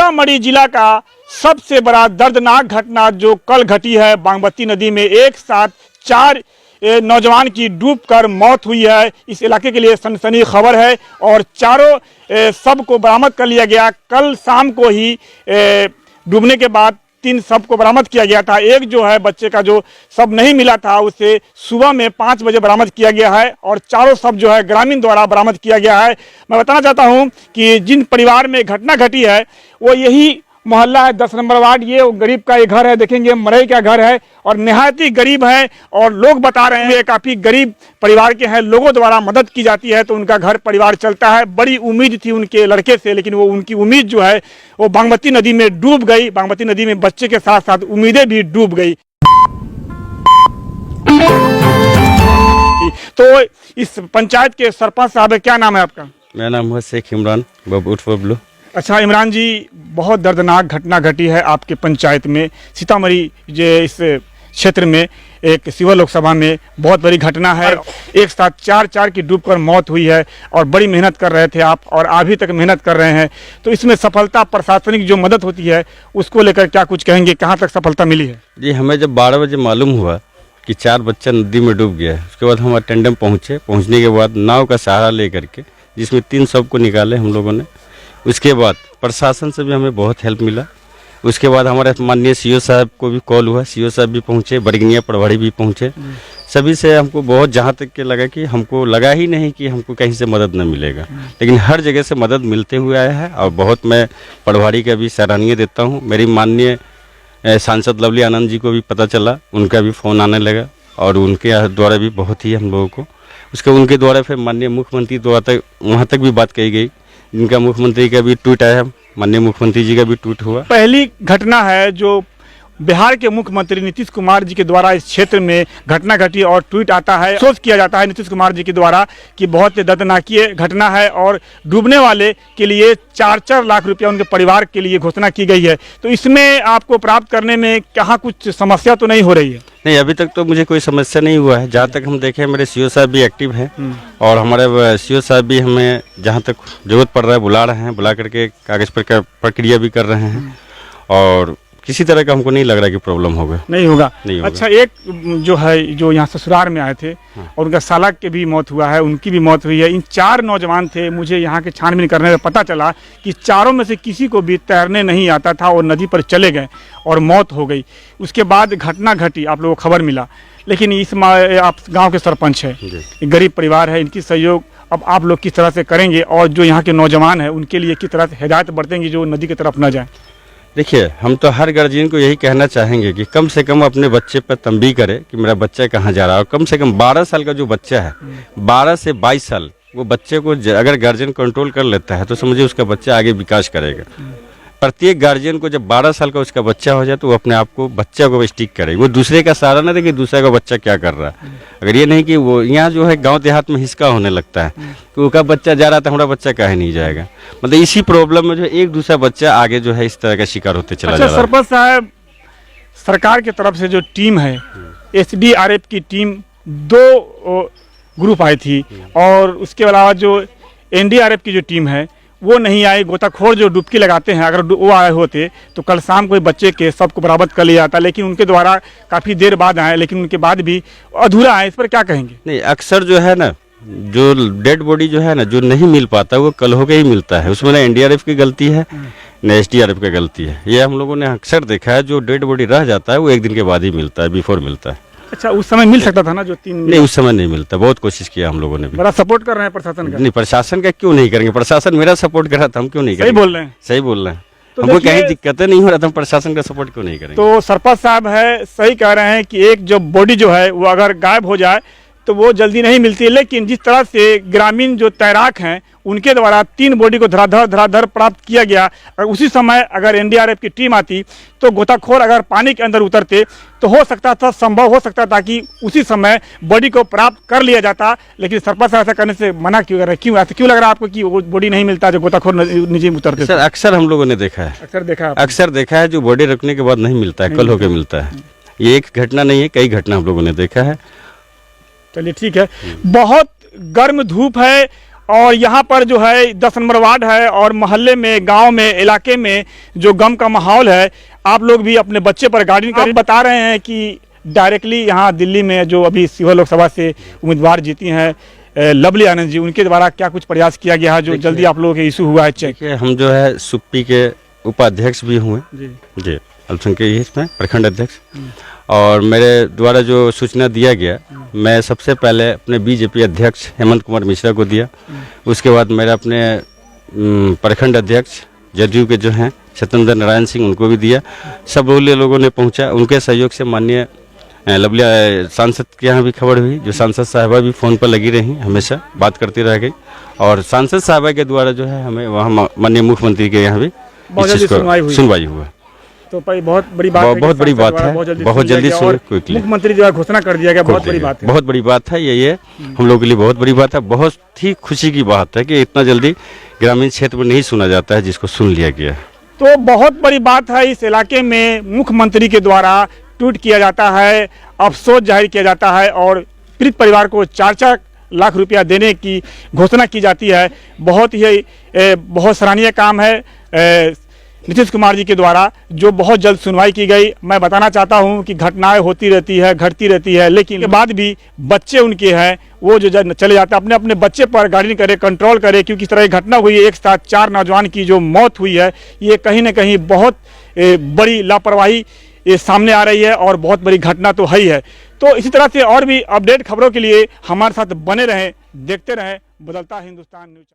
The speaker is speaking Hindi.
सीतामढ़ी जिला का सबसे बड़ा दर्दनाक घटना जो कल घटी है। बागमती नदी में एक साथ 4 नौजवान की डूबकर मौत हुई है। इस इलाके के लिए सनसनी खबर है और चारों शव को बरामद कर लिया गया। कल शाम को ही डूबने के बाद 3 शव को बरामद किया गया था। एक जो है बच्चे का जो शव नहीं मिला था उसे सुबह में 5 बजे बरामद किया गया है और चारों शव जो है ग्रामीण द्वारा बरामद किया गया है। मैं बताना चाहता हूं कि जिन परिवार में घटना घटी है वो यही मोहल्ला है 10 नंबर वार्ड। ये गरीब का ये घर है, देखेंगे मरई का घर है और निहायत ही गरीब है और लोग बता रहे हैं काफ़ी गरीब परिवार के हैं। लोगों द्वारा मदद की जाती है तो उनका घर परिवार चलता है। बड़ी उम्मीद थी उनके लड़के से, लेकिन वो उनकी उम्मीद जो है वो बागमती नदी में डूब गई। बागमती नदी में बच्चे के साथ साथ उम्मीदें भी डूब गई। तो इस पंचायत के सरपंच साहब है, क्या नाम है आपका? मेरा नाम है शेख इमरान बबलू। अच्छा इमरान जी, बहुत दर्दनाक घटना घटी है आपके पंचायत में। सीतामढ़ी जे इस क्षेत्र में एक शिवहर लोकसभा में बहुत बड़ी घटना है। एक साथ 4 की डूबकर मौत हुई है और बड़ी मेहनत कर रहे थे आप और अभी तक मेहनत कर रहे हैं। तो इसमें सफलता, प्रशासनिक जो मदद होती है उसको लेकर क्या कुछ कहेंगे, कहाँ तक सफलता मिली है? जी, हमें जब 12 बजे मालूम हुआ कि 4 बच्चा नदी में डूब गया है, उसके बाद हम अटेंडम पहुँचने के बाद नाव का सहारा लेकर के जिसमें 3 शव को निकाले हम लोगों ने। उसके बाद प्रशासन से भी हमें बहुत हेल्प मिला। उसके बाद हमारे माननीय सीओ साहब को भी कॉल हुआ, सीओ साहब भी पहुँचे, बरगनिया प्रभारी भी पहुँचे। सभी से हमको बहुत, जहाँ तक के लगा कि हमको लगा ही नहीं कि हमको कहीं से मदद न मिलेगा, लेकिन हर जगह से मदद मिलते हुए आया है। और बहुत मैं प्रभारी का भी सराहनीय देता हूँ। मेरी माननीय सांसद लवली आनंद जी को भी पता चला, उनका भी फ़ोन आने लगा और उनके द्वारा भी बहुत ही हम लोगों को उनके द्वारा फिर माननीय मुख्यमंत्री द्वारा तक वहाँ तक भी बात कही गई, जिनका मुख्यमंत्री का भी ट्वीट आया, माननीय मुख्यमंत्री जी का भी ट्वीट हुआ। पहली घटना है जो बिहार के मुख्यमंत्री नीतीश कुमार जी के द्वारा इस क्षेत्र में घटना घटी और ट्वीट आता है, सोच किया जाता है नीतीश कुमार जी के द्वारा कि बहुत दर्दनाक घटना है और डूबने वाले के लिए 4 लाख रुपया उनके परिवार के लिए घोषणा की गई है। तो इसमें आपको प्राप्त करने में कहाँ कुछ समस्या तो नहीं हो रही है? नहीं, अभी तक तो मुझे कोई समस्या नहीं हुआ है। जहाँ तक हम देखें मेरे सीओ साहब भी एक्टिव हैं और हमारे सीओ साहब भी हमें जहाँ तक जरूरत पड़ रहा है बुला रहे हैं, बुला करके कागज़ पर प्रक्रिया भी कर रहे हैं और किसी तरह का हमको नहीं लग रहा कि प्रॉब्लम होगा। नहीं होगा। अच्छा, एक जो है जो यहाँ ससुराल में आए थे और उनका साला के भी मौत हुआ है, उनकी भी मौत हुई है। इन 4 नौजवान थे। मुझे यहाँ के छानबीन करने में पता चला कि चारों में से किसी को भी तैरने नहीं आता था और नदी पर चले गए और मौत हो गई। उसके बाद घटना घटी, आप लोगों को खबर मिला, लेकिन आप गाँव के सरपंच है, गरीब परिवार है, इनकी सहयोग अब आप लोग किस तरह से करेंगे और जो यहाँ के नौजवान हैं उनके लिए किस तरह से हिदायत बरतेंगे जो नदी की तरफ न जाए? देखिए, हम तो हर गार्जियन को यही कहना चाहेंगे कि कम से कम अपने बच्चे पर तंबीह करे कि मेरा बच्चा कहाँ जा रहा है। और कम से कम 12 साल का जो बच्चा है, 12 से 22 साल, वो बच्चे को अगर गार्जियन कंट्रोल कर लेता है तो समझिए उसका बच्चा आगे विकास करेगा। प्रत्येक गार्जियन को जब 12 साल का उसका बच्चा हो जाए तो वो अपने आप को, बच्चा को स्टिक करे, वो दूसरे का सहारा ना दे कि दूसरे का बच्चा क्या कर रहा है। अगर ये नहीं कि वो यहाँ जो है गांव देहात में हिसका होने लगता है कि उसका बच्चा जा रहा था, हमारा बच्चा काहे नहीं जाएगा। मतलब इसी प्रॉब्लम में जो एक दूसरा बच्चा आगे जो है इस तरह का शिकार होते चला जा रहा है। सरपंच साहब, सरकार की तरफ से जो टीम है, SDRF की टीम 2 ग्रुप आई थी और उसके अलावा जो NDRF की जो टीम है वो नहीं आई। गोताखोर जो डुबकी लगाते हैं, अगर वो आए होते तो कल शाम को बच्चे के सबको बरामद कर लिया जाता, लेकिन उनके द्वारा काफ़ी देर बाद आए, लेकिन उनके बाद भी अधूरा है। इस पर क्या कहेंगे? नहीं, अक्सर जो है ना, जो डेड बॉडी जो है ना, जो नहीं मिल पाता वो कल होके ही मिलता है। उसमें ना NDRF की गलती है न SDRF की गलती है। ये हम लोगों ने अक्सर देखा है, जो डेड बॉडी रह जाता है वो 1 दिन के बाद ही मिलता है, बिफोर मिलता है। अच्छा, उस समय मिल सकता था ना जो 3? नहीं, उस समय नहीं मिलता। बहुत कोशिश किया हम लोगों ने भी। बड़ा सपोर्ट कर रहे हैं प्रशासन का? नहीं, प्रशासन का क्यों नहीं करेंगे? प्रशासन मेरा सपोर्ट कर रहा था, हम क्यों नहीं करेंगे? सही बोल रहे हैं। सही बोल रहे हैं। तो हमको कहीं दिक्कतें नहीं हो रहा था, हम प्रशासन का सपोर्ट क्यों नहीं करेंगे? तो सरपंच साहब है, सही कह रहे हैं कि एक जो बॉडी जो है वो अगर गायब हो जाए तो वो जल्दी नहीं मिलती है, लेकिन जिस तरह से ग्रामीण जो तैराक हैं उनके द्वारा 3 बॉडी को धराधर प्राप्त किया गया। और उसी समय अगर NDRF की टीम आती तो गोताखोर अगर पानी के अंदर उतरते तो हो सकता था, संभव हो सकता था कि उसी समय बॉडी को प्राप्त कर लिया जाता। लेकिन सरपंच ऐसा करने से मना क्यों कर रहे हैं? क्यों ऐसा क्यों लग रहा है आपको कि वो बॉडी नहीं मिलता जो गोताखोर नीचे उतरते? सर, अक्सर हम लोगों ने देखा है, अक्सर देखा है जो बॉडी रखने के बाद नहीं मिलता है, कल होके मिलता है। ये एक घटना नहीं है, कई घटना हम लोगों ने देखा है। चलिए ठीक है। बहुत गर्म धूप है और यहाँ पर जो है 10 नंबर वार्ड है और मोहल्ले में, गांव में, इलाके में जो गम का माहौल है, आप लोग भी अपने बच्चे पर गार्डिंग करें। बता रहे हैं कि डायरेक्टली यहाँ दिल्ली में जो अभी सीहोर लोकसभा से उम्मीदवार जीती हैं लवली आनंद जी, उनके द्वारा क्या कुछ प्रयास किया गया है जो जल्दी आप लोगों के इशू हुआ है चेक? हम जो है सुप्पी के उपाध्यक्ष भी हुए जी, अल्पसंख्यक इसमें प्रखंड अध्यक्ष, और मेरे द्वारा जो सूचना दिया गया, मैं सबसे पहले अपने बीजेपी अध्यक्ष हेमंत कुमार मिश्रा को दिया। उसके बाद मेरा अपने प्रखंड अध्यक्ष जदयू के जो हैं सत्येंद्र नारायण सिंह, उनको भी दिया। सब लोगों ने पहुंचा, उनके सहयोग से माननीय लवली सांसद के यहाँ भी खबर हुई, जो सांसद साहिबा भी फ़ोन पर लगी रही, हमेशा बात करती रह गई, और सांसद साहिबा के द्वारा जो है हमें वहाँ माननीय मुख्यमंत्री के यहाँ भी सुनवाई हुआ। तो भाई बहुत बड़ी बात है, बहुत बड़ी बात है, बहुत जल्दी मुख्यमंत्री द्वारा घोषणा कर दिया गया, बहुत बड़ी बात है, बहुत बड़ी बात है ये हम लोग के लिए बहुत बड़ी बात है। बहुत ही खुशी की बात है कि इतना जल्दी ग्रामीण क्षेत्र में नहीं सुना जाता है, जिसको सुन लिया गया। तो बहुत बड़ी बात है, इस इलाके में मुख्यमंत्री के द्वारा ट्वीट किया जाता है, अफसोस जाहिर किया जाता है और पीड़ित परिवार को 4-4 लाख रुपया देने की घोषणा की जाती है। बहुत सराहनीय काम है नीतीश कुमार जी के द्वारा, जो बहुत जल्द सुनवाई की गई। मैं बताना चाहता हूं कि घटनाएं होती रहती है, घटती रहती है, लेकिन के बाद भी बच्चे उनके हैं, वो जो चले जाते हैं, अपने अपने बच्चे पर गार्डिंग करे, कंट्रोल करे, क्योंकि इस तरह की घटना हुई है, एक साथ 4 नौजवान की जो मौत हुई है, ये कहीं ना कहीं बहुत बड़ी लापरवाही सामने आ रही है और बहुत बड़ी घटना तो है ही है। तो इसी तरह से और भी अपडेट खबरों के लिए हमारे साथ बने रहें, देखते रहें बदलता हिंदुस्तान न्यूज़।